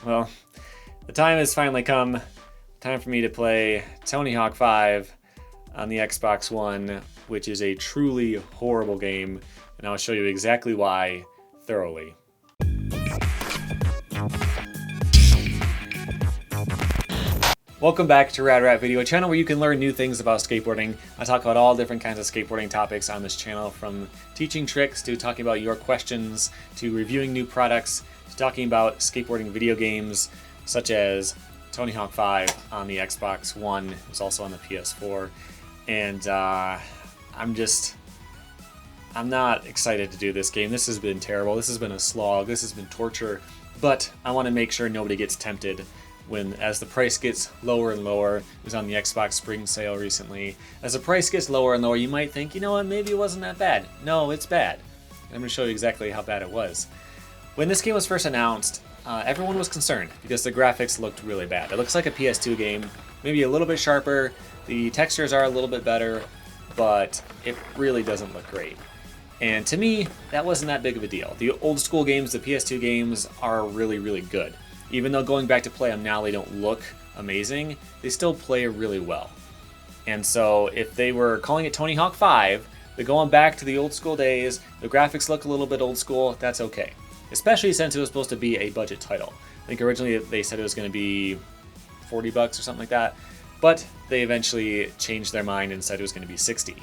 Well, the time has finally come. Time for me to play Tony Hawk 5 on the Xbox One, which is a truly horrible game, and I'll show you exactly why thoroughly. Welcome back to Rad Rat Video, a channel where you can learn new things about skateboarding. I talk about all different kinds of skateboarding topics on this channel, from teaching tricks to talking about your questions to reviewing new products to talking about skateboarding video games such as Tony Hawk 5 on the Xbox One. It's also on the PS4, and I'm not excited to do this game. This has been terrible. This has been a slog. This has been torture, but I want to make sure nobody gets tempted as the price gets lower and lower. It was on the Xbox Spring Sale recently. As the price gets lower and lower, you might think, you know what, maybe it wasn't that bad. No, it's bad. I'm going to show you exactly how bad it was. When this game was first announced, everyone was concerned because the graphics looked really bad. It looks like a PS2 game, maybe a little bit sharper. The textures are a little bit better, but it really doesn't look great. And to me, that wasn't that big of a deal. The old school games, the PS2 games, are really, really good. Even though going back to play them now, they don't look amazing, they still play really well. And so if they were calling it Tony Hawk 5, they're going back to the old school days, the graphics look a little bit old school, that's okay. Especially since it was supposed to be a budget title. I think originally they said it was going to be $40 or something like that, but they eventually changed their mind and said it was going to be $60.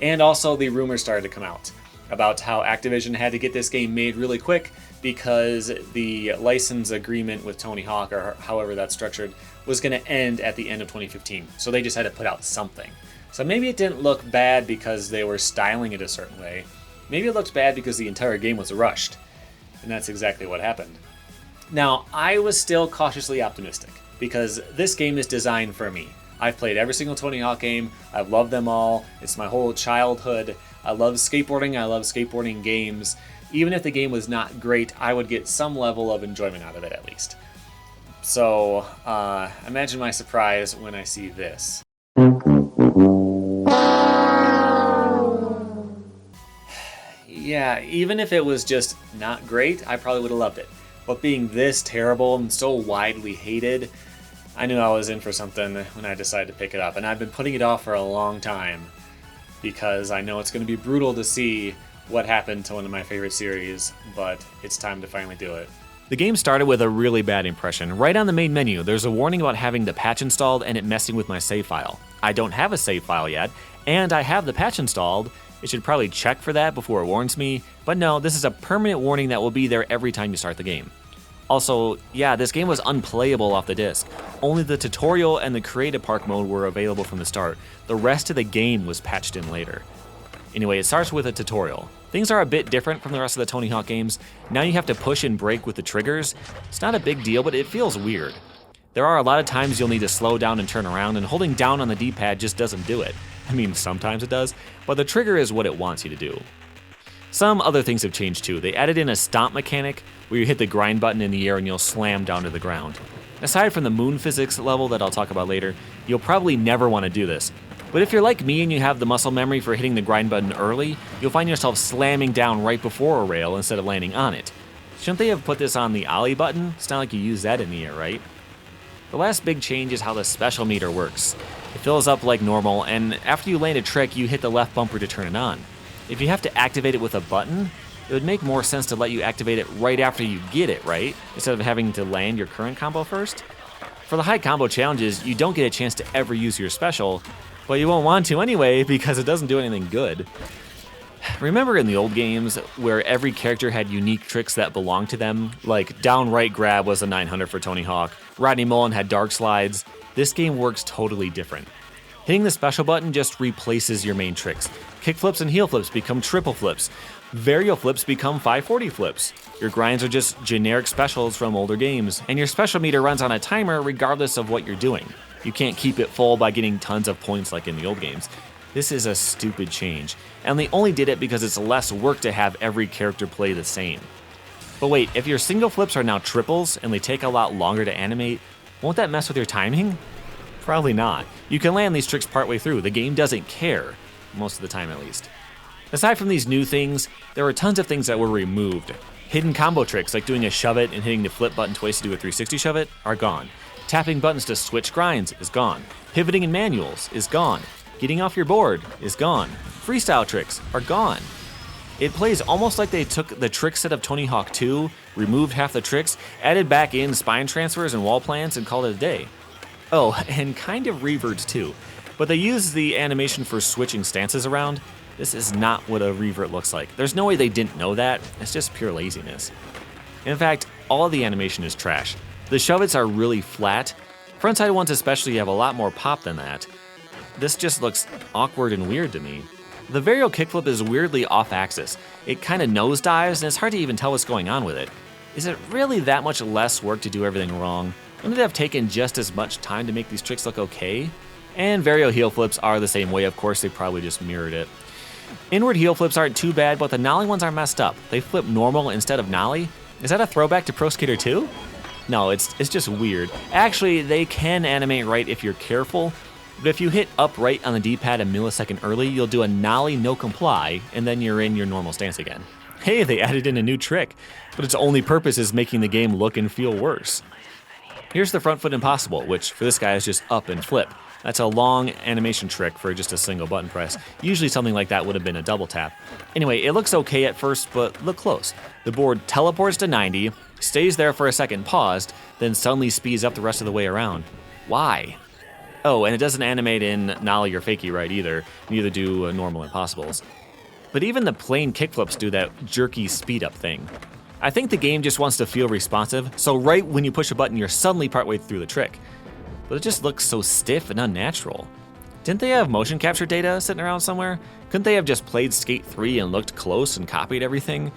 And also the rumors started to come out about how Activision had to get this game made really quick because the license agreement with Tony Hawk, or however that's structured, was going to end at the end of 2015. So they just had to put out something. So maybe it didn't look bad because they were styling it a certain way. Maybe it looked bad because the entire game was rushed. And that's exactly what happened. Now, I was still cautiously optimistic because this game is designed for me. I've played every single Tony Hawk game. I've loved them all. It's my whole childhood. I love skateboarding. I love skateboarding games. Even if the game was not great, I would get some level of enjoyment out of it at least. So, imagine my surprise when I see this. Yeah, even if it was just not great, I probably would have loved it. But being this terrible and so widely hated, I knew I was in for something when I decided to pick it up. And I've been putting it off for a long time because I know it's going to be brutal to see what happened to one of my favorite series, but it's time to finally do it. The game started with a really bad impression. Right on the main menu, there's a warning about having the patch installed and it messing with my save file. I don't have a save file yet, and I have the patch installed. It should probably check for that before it warns me, but no, this is a permanent warning that will be there every time you start the game. Also, yeah, this game was unplayable off the disc. Only the tutorial and the creative park mode were available from the start. The rest of the game was patched in later. Anyway, it starts with a tutorial. Things are a bit different from the rest of the Tony Hawk games. Now you have to push and brake with the triggers. It's not a big deal, but it feels weird. There are a lot of times you'll need to slow down and turn around, and holding down on the D-pad just doesn't do it. I mean, sometimes it does, but the trigger is what it wants you to do. Some other things have changed too. They added in a stomp mechanic where you hit the grind button in the air and you'll slam down to the ground. Aside from the moon physics level that I'll talk about later, you'll probably never want to do this. But if you're like me and you have the muscle memory for hitting the grind button early, you'll find yourself slamming down right before a rail instead of landing on it. Shouldn't they have put this on the ollie button? It's not like you use that in the air, right? The last big change is how the special meter works. It fills up like normal, and after you land a trick, you hit the left bumper to turn it on. If you have to activate it with a button, it would make more sense to let you activate it right after you get it, right? Instead of having to land your current combo first. For the high combo challenges, you don't get a chance to ever use your special, but you won't want to anyway because it doesn't do anything good. Remember in the old games where every character had unique tricks that belonged to them? Like downright grab was a 900 for Tony Hawk, Rodney Mullen had dark slides. This game works totally different. Hitting the special button just replaces your main tricks. Kickflips and heel flips become triple flips. Varial flips become 540 flips. Your grinds are just generic specials from older games, and your special meter runs on a timer regardless of what you're doing. You can't keep it full by getting tons of points like in the old games. This is a stupid change, and they only did it because it's less work to have every character play the same. But wait, if your single flips are now triples and they take a lot longer to animate, won't that mess with your timing? Probably not. You can land these tricks partway through. The game doesn't care, most of the time at least. Aside from these new things, there were tons of things that were removed. Hidden combo tricks like doing a shove it and hitting the flip button twice to do a 360 shove it are gone. Tapping buttons to switch grinds is gone. Pivoting in manuals is gone. Getting off your board is gone. Freestyle tricks are gone. It plays almost like they took the trick set of Tony Hawk 2, removed half the tricks, added back in spine transfers and wall plants, and called it a day. Oh, and kind of reverts too. But they use the animation for switching stances around. This is not what a revert looks like. There's no way they didn't know that. It's just pure laziness. In fact, all of the animation is trash. The shove-its are really flat. Frontside ones especially have a lot more pop than that. This just looks awkward and weird to me. The varial kickflip is weirdly off-axis. It kind of nosedives, and it's hard to even tell what's going on with it. Is it really that much less work to do everything wrong? Wouldn't it have taken just as much time to make these tricks look okay? And varial heel flips are the same way, of course, they probably just mirrored it. Inward heel flips aren't too bad, but the nollie ones are messed up. They flip normal instead of nollie. Is that a throwback to Pro Skater 2? No, it's just weird. Actually, they can animate right if you're careful, but if you hit up right on the D-pad a millisecond early, you'll do a nollie no comply, and then you're in your normal stance again. Hey, they added in a new trick, but its only purpose is making the game look and feel worse. Here's the front foot impossible, which for this guy is just up and flip. That's a long animation trick for just a single button press. Usually something like that would have been a double tap. Anyway, it looks okay at first, but look close. The board teleports to 90, stays there for a second paused, then suddenly speeds up the rest of the way around. Why? Oh, and it doesn't animate in nollie or fakie right either. Neither do normal impossibles. But even the plain kickflips do that jerky speed up thing. I think the game just wants to feel responsive, so right when you push a button, you're suddenly partway through the trick. But it just looks so stiff and unnatural. Didn't they have motion capture data sitting around somewhere? Couldn't they have just played Skate 3 and looked close and copied everything?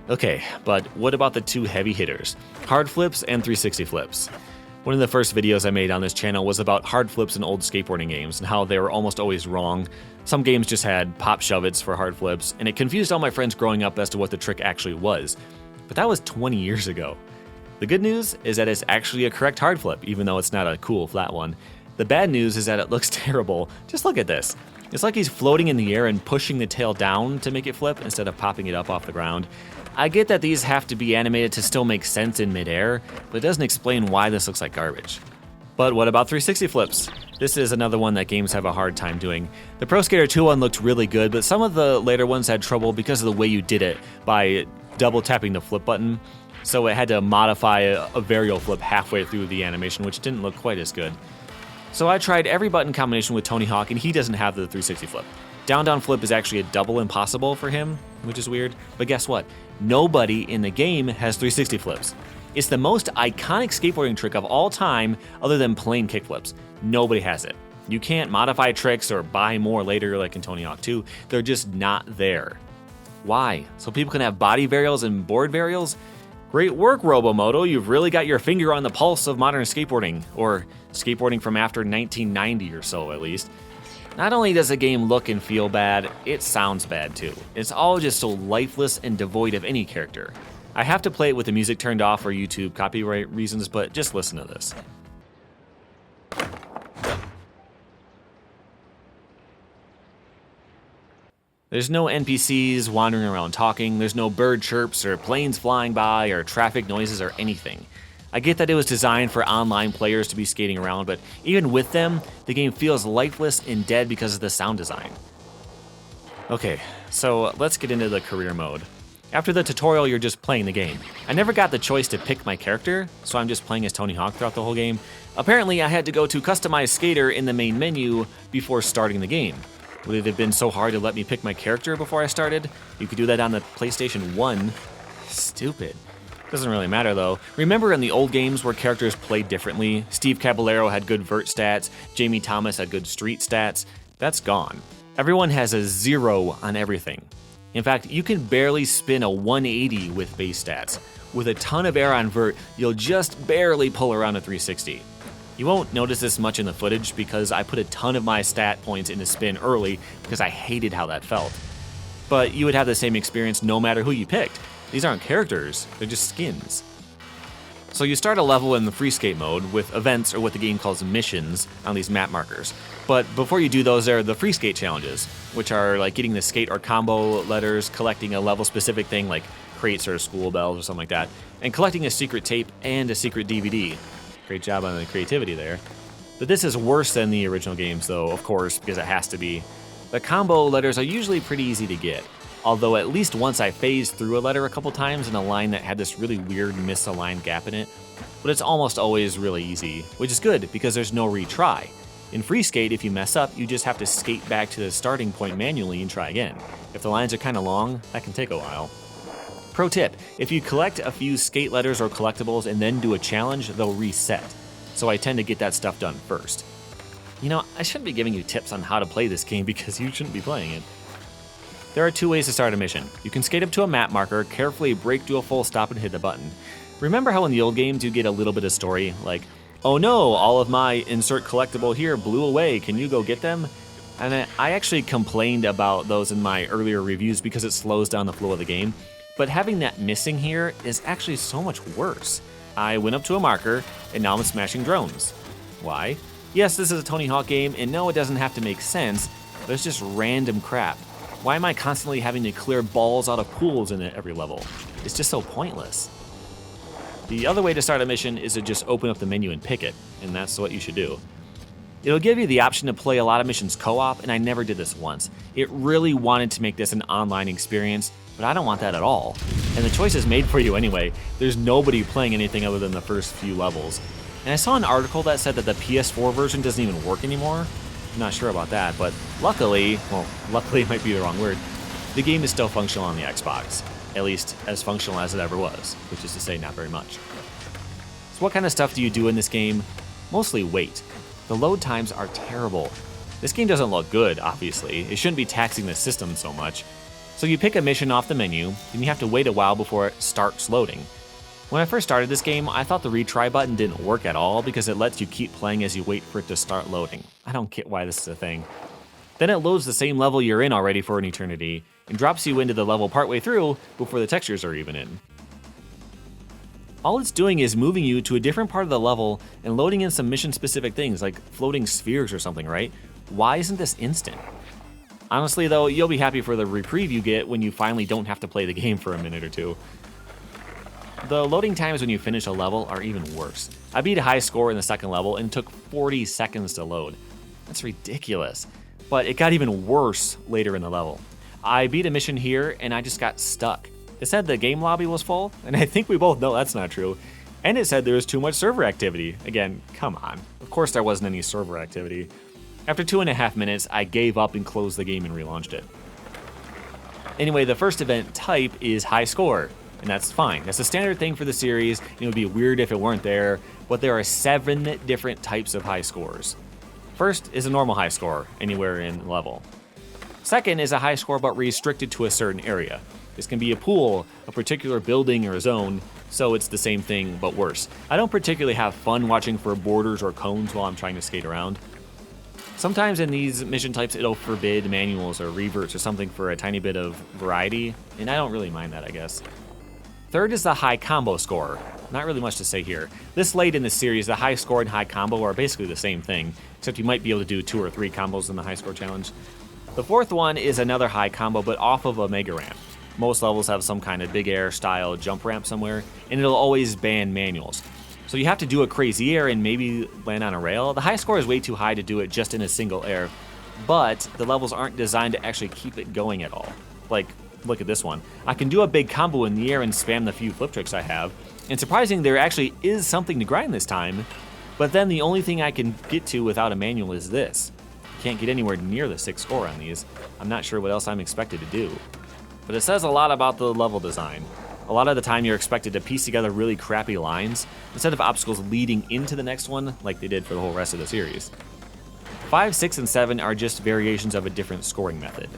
Okay, but what about the two heavy hitters? Hard flips and 360 flips. One of the first videos I made on this channel was about hard flips in old skateboarding games and how they were almost always wrong. Some games just had pop shove-its for hard flips, and it confused all my friends growing up as to what the trick actually was. But that was 20 years ago. The good news is that it's actually a correct hard flip, even though it's not a cool flat one. The bad news is that it looks terrible. Just look at this. It's like he's floating in the air and pushing the tail down to make it flip instead of popping it up off the ground. I get that these have to be animated to still make sense in midair, but it doesn't explain why this looks like garbage. But what about 360 flips? This is another one that games have a hard time doing. The Pro Skater 2 one looked really good, but some of the later ones had trouble because of the way you did it by double tapping the flip button. So it had to modify a varial flip halfway through the animation, which didn't look quite as good. So I tried every button combination with Tony Hawk, and he doesn't have the 360 flip. Down flip is actually a double impossible for him, which is weird. But guess what? Nobody in the game has 360 flips. It's the most iconic skateboarding trick of all time other than plain kickflips. Nobody has it. You can't modify tricks or buy more later like in Tony Hawk 2. They're just not there. Why? So people can have body varials and board varials? Great work, Robomoto. You've really got your finger on the pulse of modern skateboarding, or skateboarding from after 1990 or so at least. Not only does the game look and feel bad, it sounds bad too. It's all just so lifeless and devoid of any character. I have to play it with the music turned off for YouTube copyright reasons, but just listen to this. There's no NPCs wandering around talking, there's no bird chirps or planes flying by or traffic noises or anything. I get that it was designed for online players to be skating around, but even with them, the game feels lifeless and dead because of the sound design. Okay, so let's get into the career mode. After the tutorial, you're just playing the game. I never got the choice to pick my character, so I'm just playing as Tony Hawk throughout the whole game. Apparently, I had to go to Customize Skater in the main menu before starting the game. Would it have been so hard to let me pick my character before I started? You could do that on the PlayStation 1. Stupid. Doesn't really matter though. Remember in the old games where characters played differently? Steve Caballero had good vert stats, Jamie Thomas had good street stats. That's gone. Everyone has a 0 on everything. In fact, you can barely spin a 180 with base stats. With a ton of air on vert, you'll just barely pull around a 360. You won't notice this much in the footage because I put a ton of my stat points into spin early because I hated how that felt. But you would have the same experience no matter who you picked. These aren't characters, they're just skins. So you start a level in the free skate mode with events, or what the game calls missions, on these map markers. But before you do those, there are the free skate challenges, which are like getting the skate or combo letters, collecting a level specific thing like crates or school bells or something like that, and collecting a secret tape and a secret DVD. Great job on the creativity there. But this is worse than the original games, though, of course, because it has to be. The combo letters are usually pretty easy to get, although at least once I phased through a letter a couple times in a line that had this really weird misaligned gap in it, but it's almost always really easy, which is good because there's no retry. In Free Skate, if you mess up, you just have to skate back to the starting point manually and try again. If the lines are kind of long, that can take a while. Pro tip, if you collect a few skate letters or collectibles and then do a challenge, they'll reset. So I tend to get that stuff done first. You know, I shouldn't be giving you tips on how to play this game because you shouldn't be playing it. There are two ways to start a mission. You can skate up to a map marker, carefully brake to a full stop and hit the button. Remember how in the old games you get a little bit of story, like, oh no, all of my insert collectible here blew away, can you go get them? And I actually complained about those in my earlier reviews because it slows down the flow of the game, but having that missing here is actually so much worse. I went up to a marker, and now I'm smashing drones. Why? Yes, this is a Tony Hawk game, and no, it doesn't have to make sense, but it's just random crap. Why am I constantly having to clear balls out of pools in every level? It's just so pointless. The other way to start a mission is to just open up the menu and pick it, and that's what you should do. It'll give you the option to play a lot of missions co-op, and I never did this once. It really wanted to make this an online experience, but I don't want that at all. And the choice is made for you anyway. There's nobody playing anything other than the first few levels. And I saw an article that said that the PS4 version doesn't even work anymore. I'm not sure about that, but luckily might be the wrong word, the game is still functional on the Xbox. At least as functional as it ever was, which is to say not very much. So what kind of stuff do you do in this game? Mostly wait. The load times are terrible. This game doesn't look good, obviously. It shouldn't be taxing the system so much. So you pick a mission off the menu, and you have to wait a while before it starts loading. When I first started this game, I thought the retry button didn't work at all because it lets you keep playing as you wait for it to start loading. I don't get why this is a thing. Then it loads the same level you're in already for an eternity, and drops you into the level partway through before the textures are even in. All it's doing is moving you to a different part of the level and loading in some mission-specific things like floating spheres or something, right? Why isn't this instant? Honestly though, you'll be happy for the reprieve you get when you finally don't have to play the game for a minute or two. The loading times when you finish a level are even worse. I beat a high score in the second level and it took 40 seconds to load. That's ridiculous. But it got even worse later in the level. I beat a mission here and I just got stuck. It said the game lobby was full, and I think we both know that's not true. And it said there was too much server activity. Again, come on. Of course there wasn't any server activity. After 2.5 minutes, I gave up and closed the game and relaunched it. Anyway, the first event type is high score, and that's fine. That's a standard thing for the series. It would be weird if it weren't there, but there are 7 different types of high scores. First is a normal high score, anywhere in level. Second is a high score but restricted to a certain area. This can be a pool, a particular building, or a zone, so it's the same thing but worse. I don't particularly have fun watching for borders or cones while I'm trying to skate around. Sometimes in these mission types it'll forbid manuals or reverts or something for a tiny bit of variety, and I don't really mind that, I guess. Third is the high combo score. Not really much to say here. This late in the series, the high score and high combo are basically the same thing, except you might be able to do 2 or 3 combos in the high score challenge. The fourth one is another high combo, but off of a mega ramp. Most levels have some kind of big air style jump ramp somewhere, and it'll always ban manuals. So you have to do a crazy air and maybe land on a rail. The high score is way too high to do it just in a single air, but the levels aren't designed to actually keep it going at all. Like, look at this one. I can do a big combo in the air and spam the few flip tricks I have, and surprisingly there actually is something to grind this time, but then the only thing I can get to without a manual is this. Can't get anywhere near the 6 score on these. I'm not sure what else I'm expected to do. But it says a lot about the level design. A lot of the time you're expected to piece together really crappy lines instead of obstacles leading into the next one like they did for the whole rest of the series. 5, 6, and 7 are just variations of a different scoring method.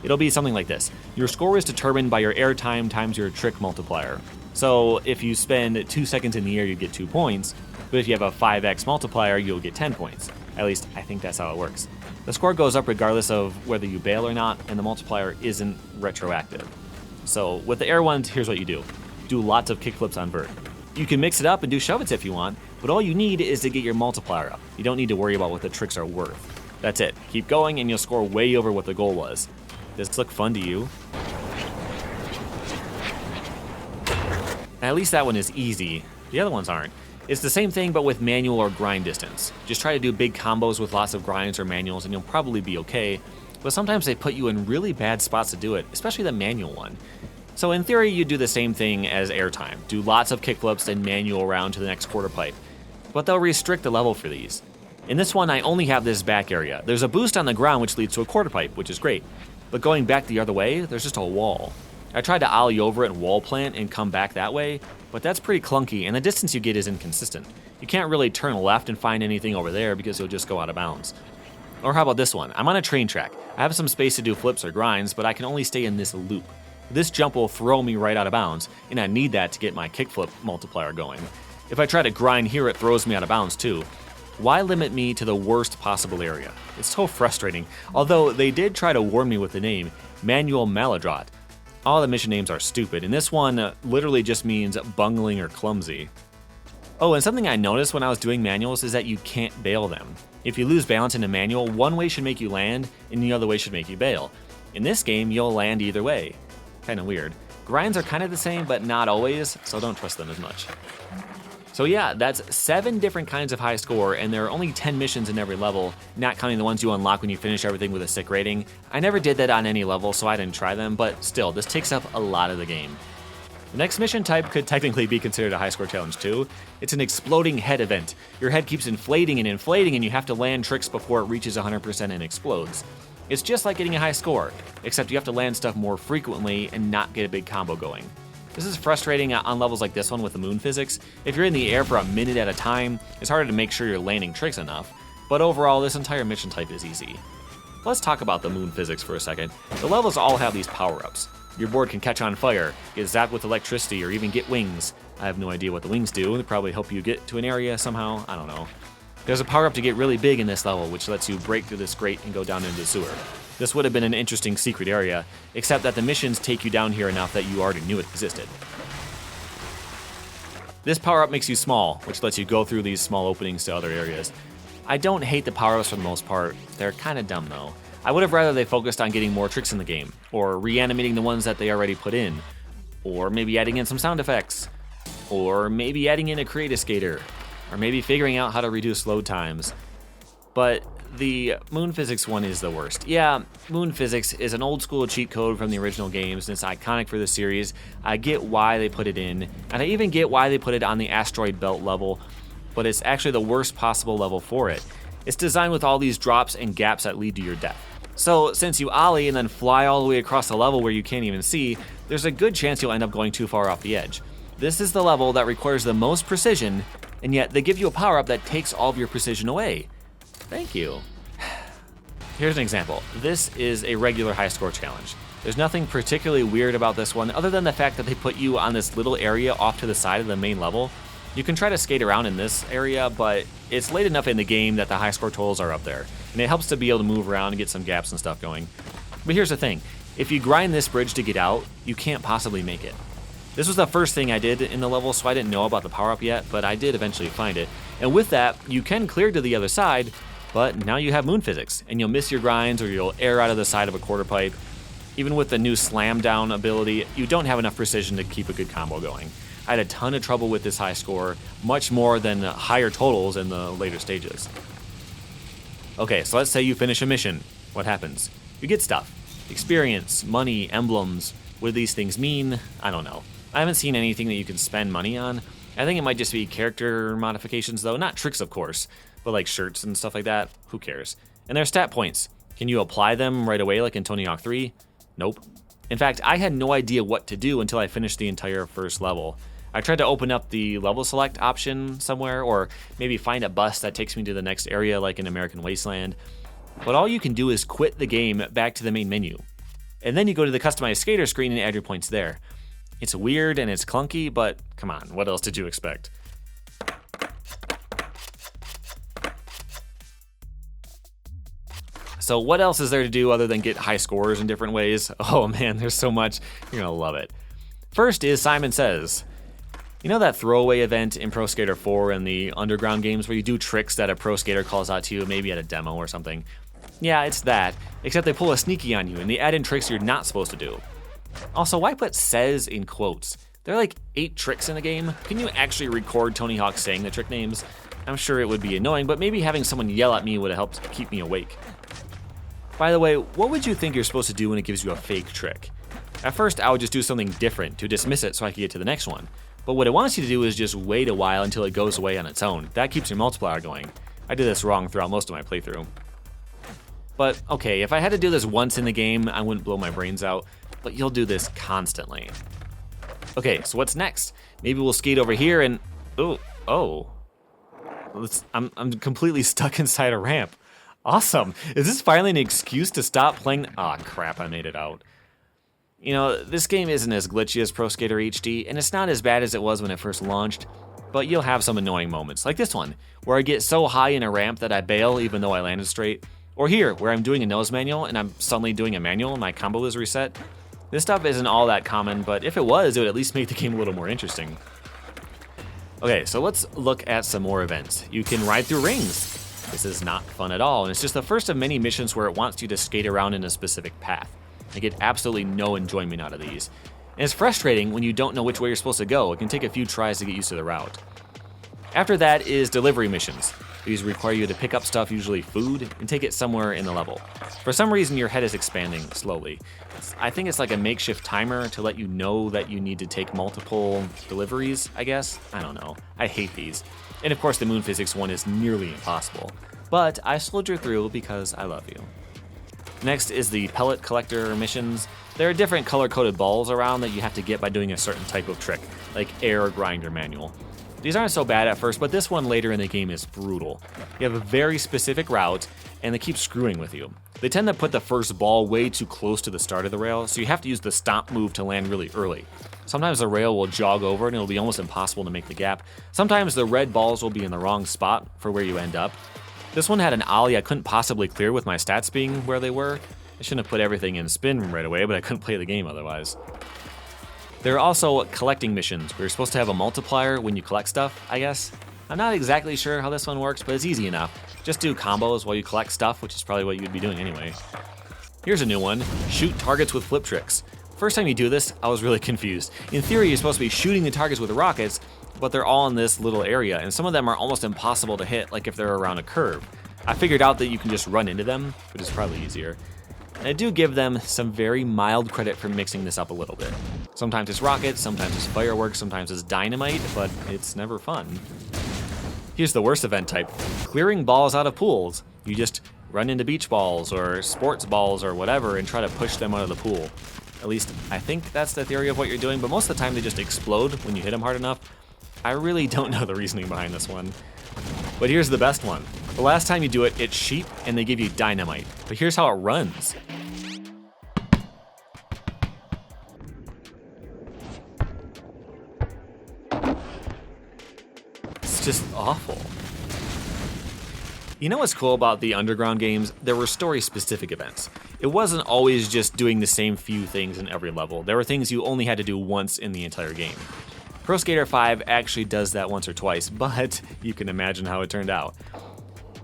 It'll be something like this. Your score is determined by your air time times your trick multiplier. So if you spend 2 seconds in the air, you get 2 points, but if you have a 5x multiplier, you'll get 10 points. At least, I think that's how it works. The score goes up regardless of whether you bail or not, and the multiplier isn't retroactive. So with the air ones, here's what you do. Do lots of kickflips on vert. You can mix it up and do shove-its if you want, but all you need is to get your multiplier up. You don't need to worry about what the tricks are worth. That's it. Keep going and you'll score way over what the goal was. Does this look fun to you? At least that one is easy. The other ones aren't. It's the same thing but with manual or grind distance. Just try to do big combos with lots of grinds or manuals and you'll probably be okay, but sometimes they put you in really bad spots to do it, especially the manual one. So in theory, you do the same thing as airtime. Do lots of kickflips and manual round to the next quarter pipe, but they'll restrict the level for these. In this one, I only have this back area. There's a boost on the ground which leads to a quarter pipe, which is great, but going back the other way, there's just a wall. I tried to ollie over it and wall plant and come back that way, but that's pretty clunky and the distance you get is inconsistent. You can't really turn left and find anything over there because you'll just go out of bounds. Or how about this one? I'm on a train track. I have some space to do flips or grinds, but I can only stay in this loop. This jump will throw me right out of bounds, and I need that to get my kickflip multiplier going. If I try to grind here, it throws me out of bounds too. Why limit me to the worst possible area? It's so frustrating, although they did try to warn me with the name, Manual Maladrot. All the mission names are stupid, and this one literally just means bungling or clumsy. Oh, and something I noticed when I was doing manuals is that you can't bail them. If you lose balance in a manual, one way should make you land, and the other way should make you bail. In this game, you'll land either way. Kinda weird. Grinds are kind of the same, but not always, so don't trust them as much. So yeah, that's 7 different kinds of high score, and there are only 10 missions in every level, not counting the ones you unlock when you finish everything with a sick rating. I never did that on any level, so I didn't try them, but still, this takes up a lot of the game. The next mission type could technically be considered a high score challenge too. It's an exploding head event. Your head keeps inflating and inflating, and you have to land tricks before it reaches 100% and explodes. It's just like getting a high score, except you have to land stuff more frequently and not get a big combo going. This is frustrating on levels like this one with the moon physics. If you're in the air for a minute at a time, it's harder to make sure you're landing tricks enough, but overall this entire mission type is easy. Let's talk about the moon physics for a second. The levels all have these power-ups. Your board can catch on fire, get zapped with electricity, or even get wings. I have no idea what the wings do. They probably help you get to an area somehow, I don't know. There's a power-up to get really big in this level, which lets you break through this grate and go down into the sewer. This would have been an interesting secret area, except that the missions take you down here enough that you already knew it existed. This power-up makes you small, which lets you go through these small openings to other areas. I don't hate the power-ups for the most part. They're kinda dumb though. I would have rather they focused on getting more tricks in the game, or reanimating the ones that they already put in, or maybe adding in some sound effects, or maybe adding in a create a skater, or maybe figuring out how to reduce load times. But the moon physics one is the worst. Yeah, moon physics is an old school cheat code from the original games, and it's iconic for the series. I get why they put it in, and I even get why they put it on the asteroid belt level, but it's actually the worst possible level for it. It's designed with all these drops and gaps that lead to your death. So since you ollie and then fly all the way across the level where you can't even see, there's a good chance you'll end up going too far off the edge. This is the level that requires the most precision, and yet they give you a power-up that takes all of your precision away. Thank you. Here's an example. This is a regular high score challenge. There's nothing particularly weird about this one other than the fact that they put you on this little area off to the side of the main level. You can try to skate around in this area, but it's late enough in the game that the high score totals are up there, and it helps to be able to move around and get some gaps and stuff going. But here's the thing. If you grind this bridge to get out, you can't possibly make it. This was the first thing I did in the level, so I didn't know about the power-up yet, but I did eventually find it. And with that, you can clear to the other side, but now you have moon physics, and you'll miss your grinds or you'll air out of the side of a quarter pipe. Even with the new slam down ability, you don't have enough precision to keep a good combo going. I had a ton of trouble with this high score, much more than higher totals in the later stages. Okay, so let's say you finish a mission. What happens? You get stuff. Experience, money, emblems. What do these things mean? I don't know. I haven't seen anything that you can spend money on. I think it might just be character modifications though, not tricks of course, but like shirts and stuff like that. Who cares? And there's stat points. Can you apply them right away like in Tony Hawk 3? Nope. In fact, I had no idea what to do until I finished the entire first level. I tried to open up the level select option somewhere, or maybe find a bus that takes me to the next area like in American Wasteland. But all you can do is quit the game back to the main menu. And then you go to the customized skater screen and add your points there. It's weird and it's clunky, but come on, what else did you expect? So what else is there to do other than get high scores in different ways? Oh man, there's so much. You're gonna love it. First is Simon Says. You know that throwaway event in Pro Skater 4 and the underground games where you do tricks that a pro skater calls out to you, maybe at a demo or something? Yeah, it's that, except they pull a sneaky on you and they add in tricks you're not supposed to do. Also, why put says in quotes? There are like 8 tricks in the game. Can you actually record Tony Hawk saying the trick names? I'm sure it would be annoying, but maybe having someone yell at me would have helped keep me awake. By the way, what would you think you're supposed to do when it gives you a fake trick? At first, I would just do something different to dismiss it so I could get to the next one. But what it wants you to do is just wait a while until it goes away on its own. That keeps your multiplier going. I did this wrong throughout most of my playthrough. But okay, if I had to do this once in the game, I wouldn't blow my brains out, but you'll do this constantly. Okay, so what's next? Maybe we'll skate over here and... Oh. I'm completely stuck inside a ramp. Awesome. Is this finally an excuse to stop playing? Aw, crap, I made it out. You know, this game isn't as glitchy as Pro Skater HD, and it's not as bad as it was when it first launched, but you'll have some annoying moments, like this one, where I get so high in a ramp that I bail even though I landed straight. Or here, where I'm doing a nose manual and I'm suddenly doing a manual and my combo is reset. This stuff isn't all that common, but if it was, it would at least make the game a little more interesting. Okay, so let's look at some more events. You can ride through rings. This is not fun at all, and it's just the first of many missions where it wants you to skate around in a specific path. I get absolutely no enjoyment out of these. And it's frustrating when you don't know which way you're supposed to go. It can take a few tries to get used to the route. After that is delivery missions. These require you to pick up stuff, usually food, and take it somewhere in the level. For some reason, your head is expanding slowly. I think it's like a makeshift timer to let you know that you need to take multiple deliveries, I guess? I don't know. I hate these. And of course, the moon physics one is nearly impossible. But I soldier through because I love you. Next is the pellet collector missions. There are different color-coded balls around that you have to get by doing a certain type of trick, like air, grind, or manual. These aren't so bad at first, but this one later in the game is brutal. You have a very specific route, and they keep screwing with you. They tend to put the first ball way too close to the start of the rail, so you have to use the stomp move to land really early. Sometimes the rail will jog over and it'll be almost impossible to make the gap. Sometimes the red balls will be in the wrong spot for where you end up. This one had an ollie I couldn't possibly clear with my stats being where they were. I shouldn't have put everything in spin right away, but I couldn't play the game otherwise. There are also collecting missions where you're supposed to have a multiplier when you collect stuff, I guess. I'm not exactly sure how this one works, but it's easy enough. Just do combos while you collect stuff, which is probably what you'd be doing anyway. Here's a new one. Shoot targets with flip tricks. First time you do this, I was really confused. In theory, you're supposed to be shooting the targets with rockets, but they're all in this little area, and some of them are almost impossible to hit, like if they're around a curve. I figured out that you can just run into them, which is probably easier. And I do give them some very mild credit for mixing this up a little bit. Sometimes it's rockets, sometimes it's fireworks, sometimes it's dynamite, but it's never fun. Here's the worst event type, clearing balls out of pools. You just run into beach balls or sports balls or whatever and try to push them out of the pool. At least I think that's the theory of what you're doing, but most of the time they just explode when you hit them hard enough. I really don't know the reasoning behind this one. But here's the best one. The last time you do it, it's sheep and they give you dynamite. But here's how it runs. It's just awful. You know what's cool about the Underground games? There were story-specific events. It wasn't always just doing the same few things in every level. There were things you only had to do once in the entire game. Pro Skater 5 actually does that once or twice, but you can imagine how it turned out.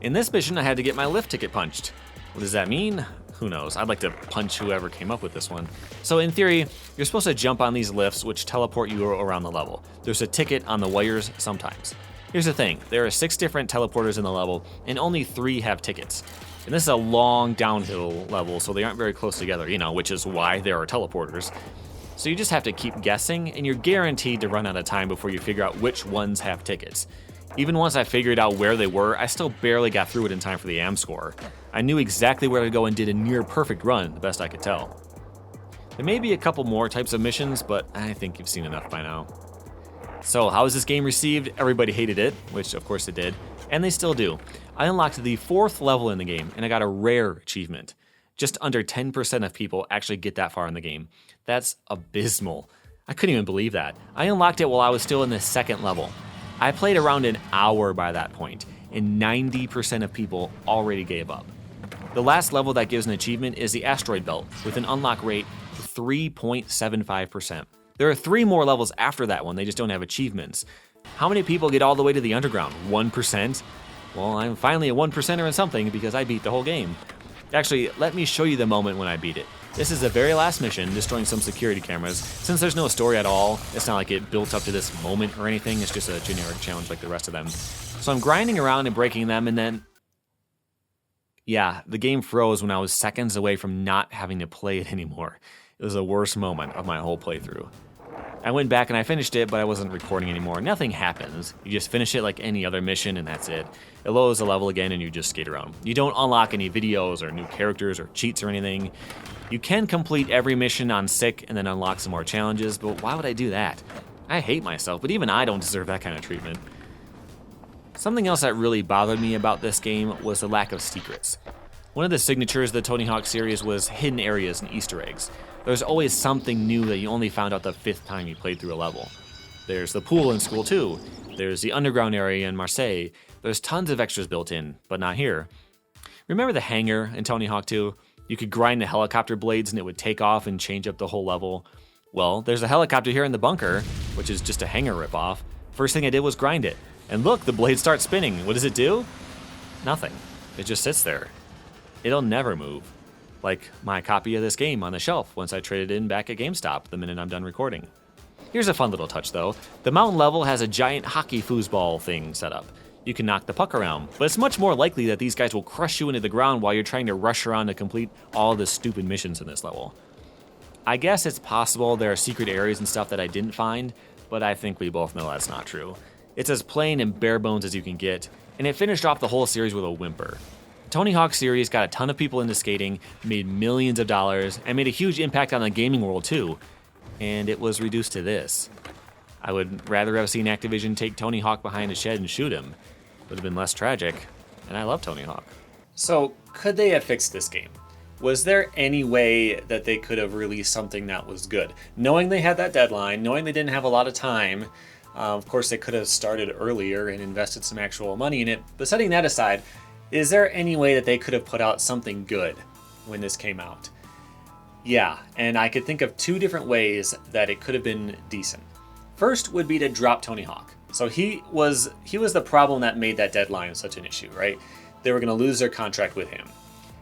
In this mission, I had to get my lift ticket punched. What does that mean? Who knows? I'd like to punch whoever came up with this one. So in theory, you're supposed to jump on these lifts which teleport you around the level. There's a ticket on the wires sometimes. Here's the thing, there are 6 different teleporters in the level, and only 3 have tickets. And this is a long downhill level, so they aren't very close together, which is why there are teleporters. So you just have to keep guessing, and you're guaranteed to run out of time before you figure out which ones have tickets. Even once I figured out where they were, I still barely got through it in time for the AM score. I knew exactly where to go and did a near perfect run, the best I could tell. There may be a couple more types of missions, but I think you've seen enough by now. So how was this game received? Everybody hated it, which of course it did, and they still do. I unlocked the 4th level in the game, and I got a rare achievement. Just under 10% of people actually get that far in the game. That's abysmal. I couldn't even believe that. I unlocked it while I was still in the 2nd level. I played around an hour by that point, and 90% of people already gave up. The last level that gives an achievement is the Asteroid Belt, with an unlock rate of 3.75%. There are 3 more levels after that one, they just don't have achievements. How many people get all the way to the Underground? 1%? Well, I'm finally a 1%er in something because I beat the whole game. Actually, let me show you the moment when I beat it. This is the very last mission, destroying some security cameras. Since there's no story at all, it's not like it built up to this moment or anything, it's just a generic challenge like the rest of them. So I'm grinding around and breaking them, and then... yeah, the game froze when I was seconds away from not having to play it anymore. It was the worst moment of my whole playthrough. I went back and I finished it, but I wasn't recording anymore. Nothing happens. You just finish it like any other mission, and that's it. It loads the level again, and you just skate around. You don't unlock any videos or new characters or cheats or anything. You can complete every mission on sick and then unlock some more challenges, but why would I do that? I hate myself, but even I don't deserve that kind of treatment. Something else that really bothered me about this game was the lack of secrets. One of the signatures of the Tony Hawk series was hidden areas and Easter eggs. There's always something new that you only found out the 5th time you played through a level. There's the pool in School 2. There's the underground area in Marseille. There's tons of extras built in, but not here. Remember the hangar in Tony Hawk 2? You could grind the helicopter blades and it would take off and change up the whole level. Well, there's a helicopter here in the bunker, which is just a hangar ripoff. First thing I did was grind it. And look, the blade starts spinning. What does it do? Nothing. It just sits there. It'll never move. Like my copy of this game on the shelf once I trade it in back at GameStop the minute I'm done recording. Here's a fun little touch though. The mountain level has a giant hockey foosball thing set up. You can knock the puck around, but it's much more likely that these guys will crush you into the ground while you're trying to rush around to complete all the stupid missions in this level. I guess it's possible there are secret areas and stuff that I didn't find, but I think we both know that's not true. It's as plain and bare bones as you can get, and it finished off the whole series with a whimper. Tony Hawk series got a ton of people into skating, made millions of dollars, and made a huge impact on the gaming world too. And it was reduced to this. I would rather have seen Activision take Tony Hawk behind a shed and shoot him. It would have been less tragic, and I love Tony Hawk. So, could they have fixed this game? Was there any way that they could have released something that was good? Knowing they had that deadline, knowing they didn't have a lot of time, of course they could have started earlier and invested some actual money in it, but setting that aside, is there any way that they could have put out something good when this came out? Yeah, and I could think of 2 different ways that it could have been decent. First would be to drop Tony Hawk. So he was the problem that made that deadline such an issue, right? They were going to lose their contract with him.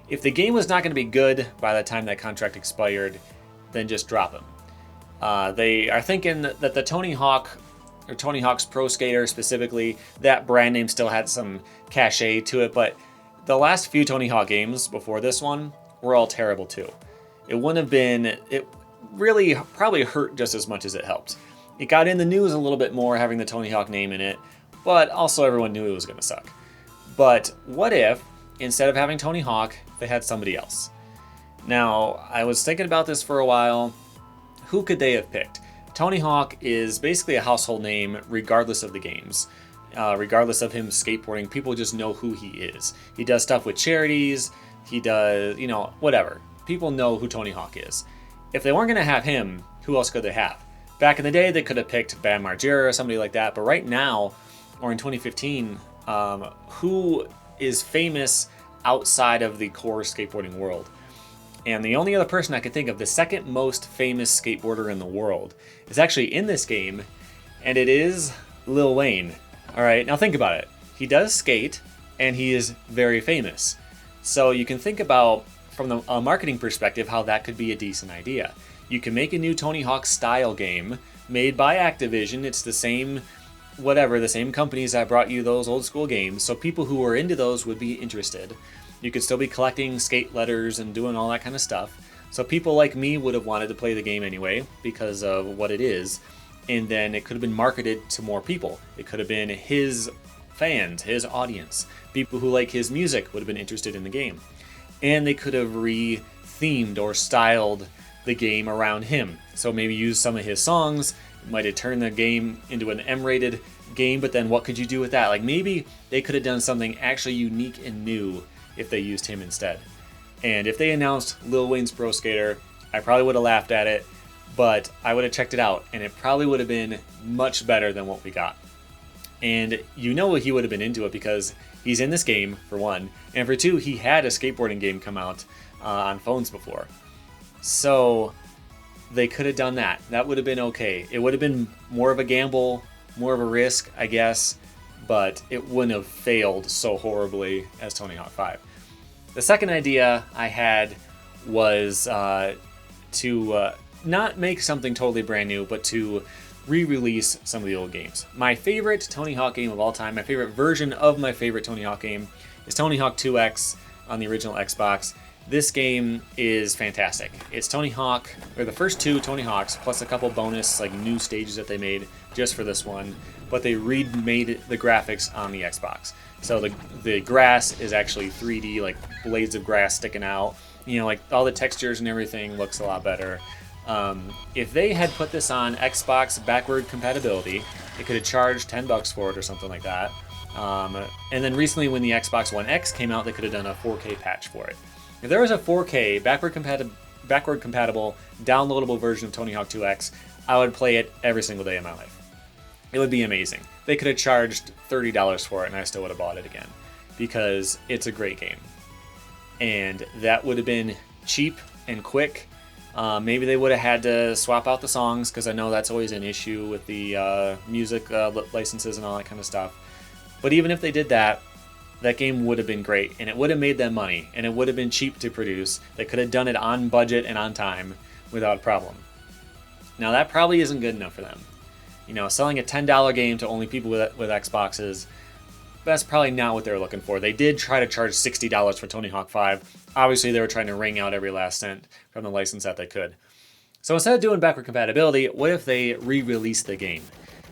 If the game was not going to be good by the time that contract expired, then just drop him. They are thinking that the Tony Hawk, or Tony Hawk's Pro Skater specifically, that brand name still had some cachet to it, but the last few Tony Hawk games before this one were all terrible too. It really probably hurt just as much as it helped. It got in the news a little bit more having the Tony Hawk name in it, but also everyone knew it was going to suck. But what if, instead of having Tony Hawk, they had somebody else? Now, I was thinking about this for a while. Who could they have picked? Tony Hawk is basically a household name regardless of the games. Regardless of him skateboarding, people just know who he is. He does stuff with charities, he does, whatever. People know who Tony Hawk is. If they weren't going to have him, who else could they have? Back in the day, they could have picked Bam Margera or somebody like that, but right now, or in 2015, who is famous outside of the core skateboarding world? And the only other person I could think of, the second most famous skateboarder in the world, is actually in this game, and it is Lil Wayne. All right, now think about it. He does skate, and he is very famous. So you can think about, from a marketing perspective, how that could be a decent idea. You can make a new Tony Hawk style game made by Activision. It's the same companies that brought you those old school games, so people who are into those would be interested. You could still be collecting skate letters and doing all that kind of stuff. So people like me would have wanted to play the game anyway because of what it is. And then it could have been marketed to more people. It could have been his fans, his audience. People who like his music would have been interested in the game. And they could have re-themed or styled the game around him. So maybe use some of his songs. It might have turned the game into an M-rated game, but then what could you do with that? Like maybe they could have done something actually unique and new if they used him instead. And if they announced Lil Wayne's Pro Skater, I probably would have laughed at it, but I would have checked it out, and it probably would have been much better than what we got. And he would have been into it because he's in this game, for one, and for two, he had a skateboarding game come out on phones before. So they could have done that. That would have been okay. It would have been more of a gamble, more of a risk, I guess, but it wouldn't have failed so horribly as Tony Hawk 5. The second idea I had was to not make something totally brand new, but to re-release some of the old games. My favorite Tony Hawk game of all time, my favorite version of my favorite Tony Hawk game, is Tony Hawk 2X on the original Xbox. This game is fantastic. It's Tony Hawk, or the first two Tony Hawks, plus a couple bonus like new stages that they made just for this one, but they remade the graphics on the Xbox. So the grass is actually 3D, like blades of grass sticking out. You know, like all the textures and everything looks a lot better. If they had put this on Xbox backward compatibility, they could have charged $10 for it or something like that. And then recently when the Xbox One X came out, they could have done a 4K patch for it. If there was a 4K backward compatible downloadable version of Tony Hawk 2X, I would play it every single day of my life. It would be amazing. They could have charged $30 for it and I still would have bought it again, because it's a great game. And that would have been cheap and quick. Maybe they would have had to swap out the songs, because I know that's always an issue with the music licenses and all that kind of stuff. But even if they did that, that game would have been great, and it would have made them money, and it would have been cheap to produce. They could have done it on budget and on time without a problem. Now that probably isn't good enough for them. You know, selling a $10 game to only people with Xboxes, that's probably not what they were looking for. They did try to charge $60 for Tony Hawk 5. Obviously, they were trying to wring out every last cent from the license that they could. So instead of doing backward compatibility, what if they re-released the game?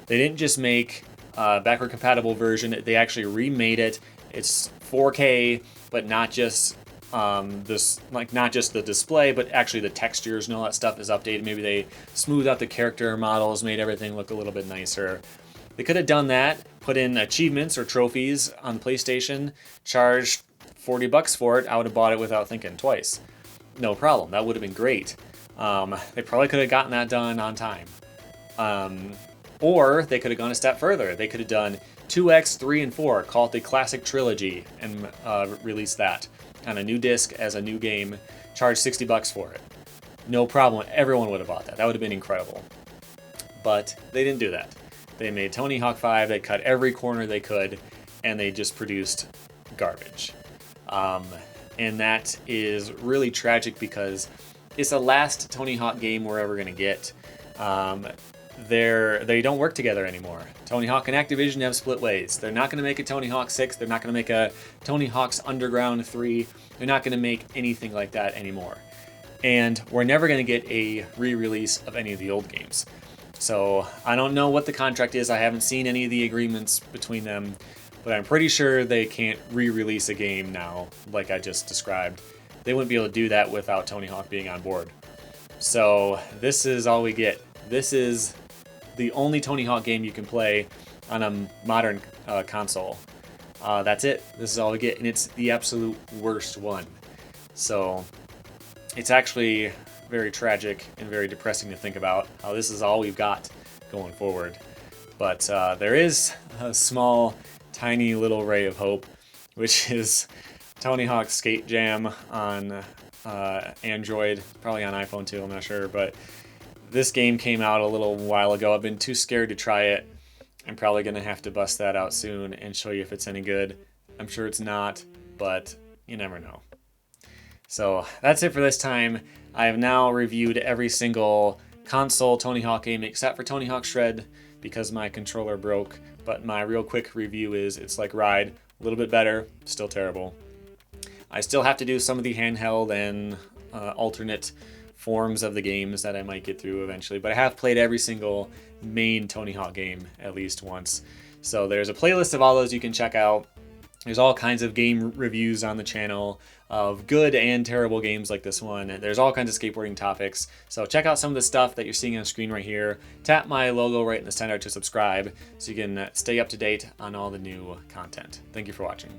They didn't just make a backward compatible version, they actually remade it. It's 4K, but not just not just the display, but actually the textures and all that stuff is updated. Maybe they smoothed out the character models, made everything look a little bit nicer. They could have done that, put in achievements or trophies on the PlayStation, charged $40 for it. I would have bought it without thinking twice. No problem. That would have been great. They probably could have gotten that done on time. Or they could have gone a step further. They could have done 2X, 3, and 4, call it the Classic Trilogy, and release that on a new disc as a new game, charge $60 for it. No problem. Everyone would have bought that. That would have been incredible. But they didn't do that. They made Tony Hawk 5, they cut every corner they could, and they just produced garbage. And that is really tragic, because it's the last Tony Hawk game we're ever going to get. They don't work together anymore. Tony Hawk and Activision have split ways. They're not going to make a Tony Hawk 6. They're not going to make a Tony Hawk's Underground 3. They're not going to make anything like that anymore. And we're never going to get a re-release of any of the old games. So I don't know what the contract is. I haven't seen any of the agreements between them, but I'm pretty sure they can't re-release a game now like I just described. They wouldn't be able to do that without Tony Hawk being on board. So this is all we get. This is the only Tony Hawk game you can play on a modern console. That's it. This is all we get, and it's the absolute worst one. So it's actually very tragic and very depressing to think about how this is all we've got going forward. But there is a small, tiny little ray of hope, which is Tony Hawk Skate Jam on Android, probably on iPhone too, I'm not sure, but this game came out a little while ago. I've been too scared to try it. I'm probably going to have to bust that out soon and show you if it's any good. I'm sure it's not, but you never know. So that's it for this time. I have now reviewed every single console Tony Hawk game except for Tony Hawk Shred, because my controller broke. But my real quick review is it's like Ride, a little bit better, still terrible. I still have to do some of the handheld and alternate forms of the games that I might get through eventually, but I have played every single main Tony Hawk game at least once. So there's a playlist of all those you can check out. There's all kinds of game reviews on the channel of good and terrible games like this one. There's all kinds of skateboarding topics. So check out some of the stuff that you're seeing on screen right here. Tap my logo right in the center to subscribe so you can stay up to date on all the new content. Thank you for watching.